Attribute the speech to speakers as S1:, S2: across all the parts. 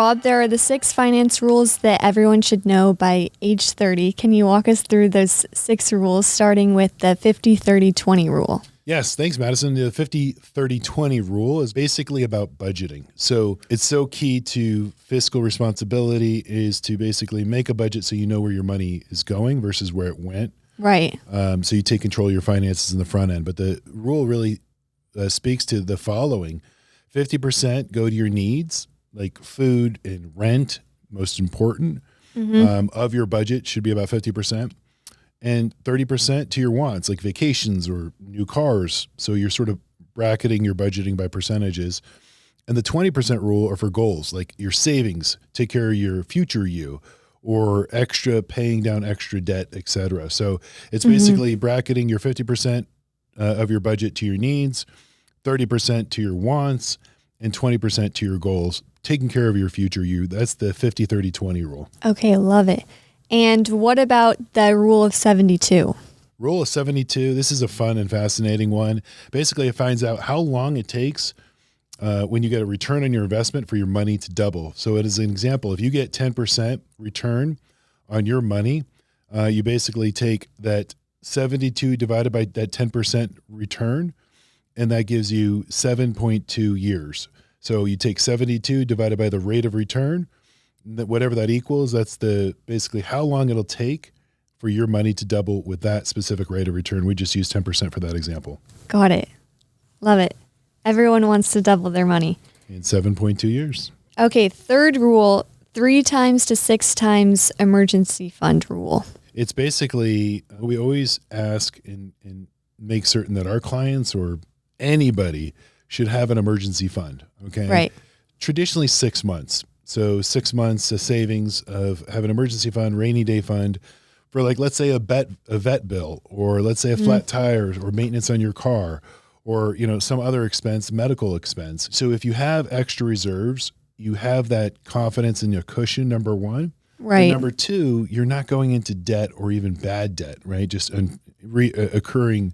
S1: Rob, there are the 6 finance rules that everyone should know by age 30. Can you walk us through those 6 rules, starting with the 50-30-20 rule?
S2: Yes, thanks, Madison. The 50-30-20 rule is basically about budgeting. So it's so key to fiscal responsibility is to basically make a budget so you know where your money is going versus where it went.
S1: Right.
S2: So you take control of your finances in the front end. But the rule really speaks to the following. 50% go to your needs, like food and rent, most important, of your budget should be about 50%. And 30% to your wants, like vacations or new cars. So you're sort of bracketing your budgeting by percentages. And the 20% rule are for goals, like your savings, take care of your future you, or extra paying down extra debt, et cetera. So it's basically bracketing your 50% of your budget to your needs, 30% to your wants, and 20% to your goals, taking care of your future you. That's the 50-30-20 rule.
S1: Okay, love it. And what about the rule of 72?
S2: Rule of 72, this is a fun and fascinating one. Basically, it finds out how long it takes when you get a return on your investment for your money to double. So as an example, if you get 10% return on your money, you basically take that 72 divided by that 10% return, and that gives you 7.2 years. So you take 72 divided by the rate of return, whatever that equals, that's the basically how long it'll take for your money to double with that specific rate of return. We just use 10% for that example.
S1: Got it. Love it. Everyone wants to double their money.
S2: In 7.2 years.
S1: Okay, third rule, 3 times to 6 times emergency fund rule.
S2: It's basically, we always ask and make certain that our clients or anybody should have an emergency fund, okay?
S1: Right.
S2: Traditionally 6 months. So 6 months of savings have an emergency fund, rainy day fund for like, let's say a vet bill, or let's say a flat tire or maintenance on your car, or, some other expense, medical expense. So if you have extra reserves, you have that confidence in your cushion, number one.
S1: Right.
S2: And number two, you're not going into debt or even bad debt, right? Just occurring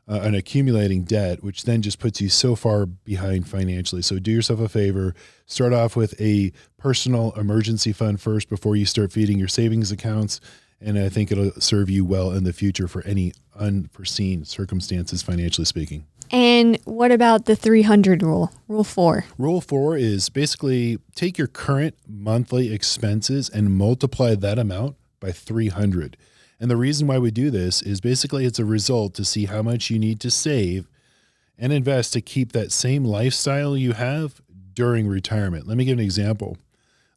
S2: and accumulating debt, which then just puts you so far behind financially. So do yourself a favor, start off with a personal emergency fund first before you start feeding your savings accounts. And I think it'll serve you well in the future for any unforeseen circumstances, financially speaking.
S1: And what about the 300 rule, rule 4?
S2: Rule 4 is basically take your current monthly expenses and multiply that amount by 300. And the reason why we do this is basically it's a result to see how much you need to save and invest to keep that same lifestyle you have during retirement. Let me give an example.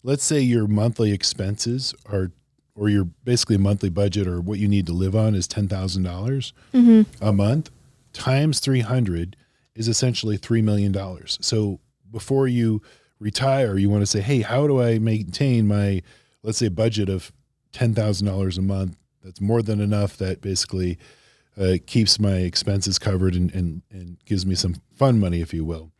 S2: Let's say your monthly expenses are, or your basically monthly budget or what you need to live on is $10,000 a month. Times 300 is essentially $3 million. So before you retire, you want to say, hey, how do I maintain my, let's say, budget of $10,000 a month? That's more than enough that basically keeps my expenses covered and gives me some fun money, if you will.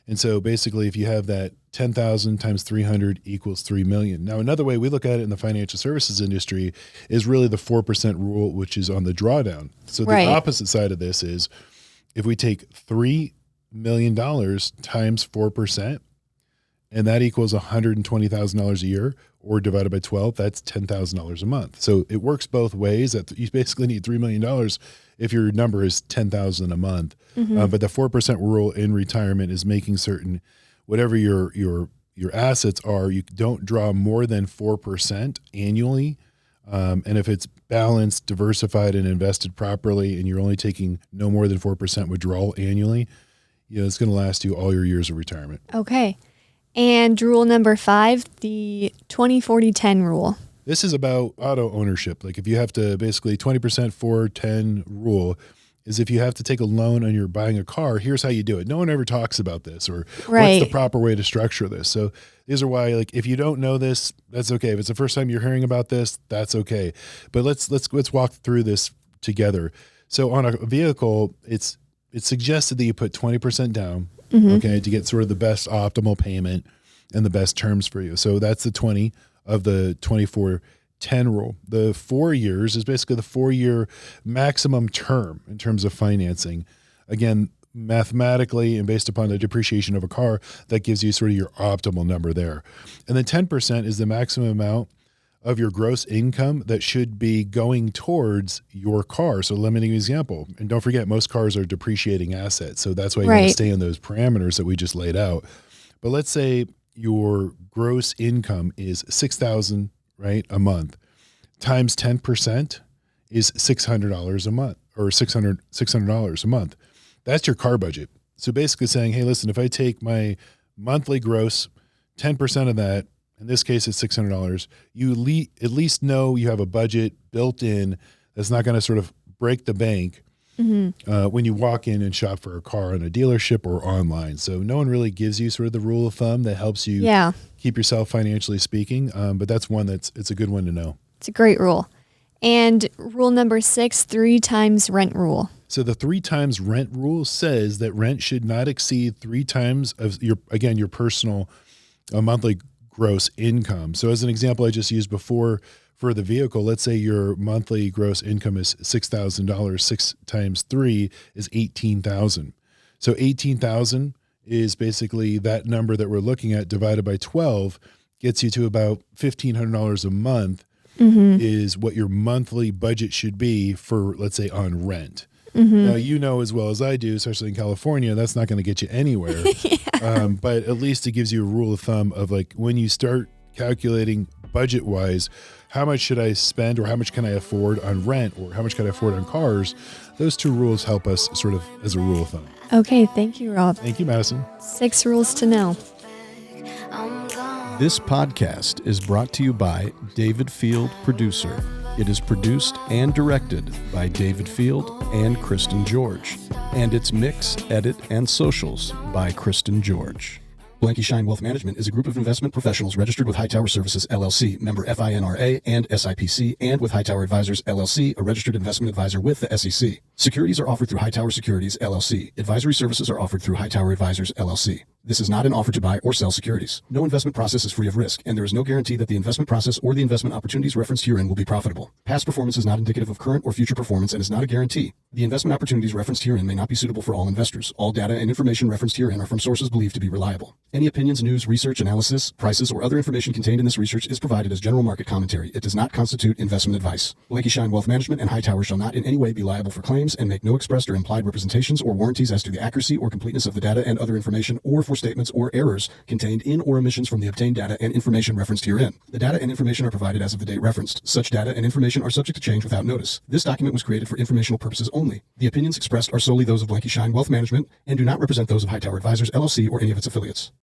S2: And so basically, if you have that 10,000 times 300 equals 3 million. Now, another way we look at it in the financial services industry is really the 4% rule, which is on the drawdown. So the opposite side of this is if we take $3 million times 4%, and that equals $120,000 a year, or divided by 12, that's $10,000 a month. So it works both ways. That you basically need $3 million if your number is $10,000 a month. But the 4% rule in retirement is making certain whatever your assets are, you don't draw more than 4% annually. And if it's balanced, diversified, and invested properly, and you're only taking no more than 4% withdrawal annually, it's going to last you all your years of retirement.
S1: Okay. And rule number 5, the 20-40-10 rule.
S2: This is about auto ownership. Like if you have to basically 20% 4-10 rule is if you have to take a loan and you're buying a car, here's how you do it. No one ever talks about this or what's the proper way to structure this. So these are why, like, if you don't know this, that's okay. If it's the first time you're hearing about this, that's okay. But let's walk through this together. So on a vehicle, it's suggested that you put 20% down, okay, to get sort of the best optimal payment and the best terms for you. So that's the 20 of the 24-10 rule. The 4 years is basically the 4-year maximum term in terms of financing. Again, mathematically and based upon the depreciation of a car, that gives you sort of your optimal number there. And then 10% is the maximum amount of your gross income that should be going towards your car. So limiting example, and don't forget, most cars are depreciating assets. So that's why you want to stay in those parameters that we just laid out. But let's say your gross income is $6,000, right, a month, times 10% is $600 a month, or $600 a month. That's your car budget. So basically saying, hey, listen, if I take my monthly gross, 10% of that, in this case, it's $600. You at least know you have a budget built in that's not going to sort of break the bank when you walk in and shop for a car in a dealership or online. So no one really gives you sort of the rule of thumb that helps you keep yourself financially speaking. But that's one it's a good one to know. It's
S1: a great rule. And rule number 6, 3 times rent rule.
S2: So the 3 times rent rule says that rent should not exceed 3 times of your personal monthly gross income. So as an example I just used before for the vehicle, let's say your monthly gross income is $6,000. 6 times 3 is $18,000. So $18,000 is basically that number that we're looking at divided by 12 gets you to about $1,500 a month is what your monthly budget should be for, let's say, on rent. Now, you know as well as I do, especially in California, that's not going to get you anywhere. But at least it gives you a rule of thumb of like when you start calculating budget-wise, how much should I spend or how much can I afford on rent or how much can I afford on cars? Those 2 rules help us sort of as a rule of thumb.
S1: Okay, thank you, Rob.
S2: Thank you, Madison.
S1: 6 rules to know.
S3: This podcast is brought to you by David Field Producer. It is produced and directed by David Field and Kristen George. And it's mix, edit, and socials by Kristen George. Blanky Schein Wealth Management is a group of investment professionals registered with Hightower Services, LLC, member FINRA and SIPC, and with Hightower Advisors, LLC, a registered investment advisor with the SEC. Securities are offered through Hightower Securities, LLC. Advisory services are offered through Hightower Advisors, LLC. This is not an offer to buy or sell securities. No investment process is free of risk, and there is no guarantee that the investment process or the investment opportunities referenced herein will be profitable. Past performance is not indicative of current or future performance and is not a guarantee. The investment opportunities referenced herein may not be suitable for all investors. All data and information referenced herein are from sources believed to be reliable. Any opinions, news, research, analysis, prices, or other information contained in this research is provided as general market commentary. It does not constitute investment advice. Blanky Schein Wealth Management and Hightower shall not in any way be liable for claims and make no expressed or implied representations or warranties as to the accuracy or completeness of the data and other information or for statements or errors contained in or omissions from the obtained data and information referenced herein. The data and information are provided as of the date referenced. Such data and information are subject to change without notice. This document was created for informational purposes only. The opinions expressed are solely those of Blanky Schein Wealth Management and do not represent those of Hightower Advisors, LLC, or any of its affiliates.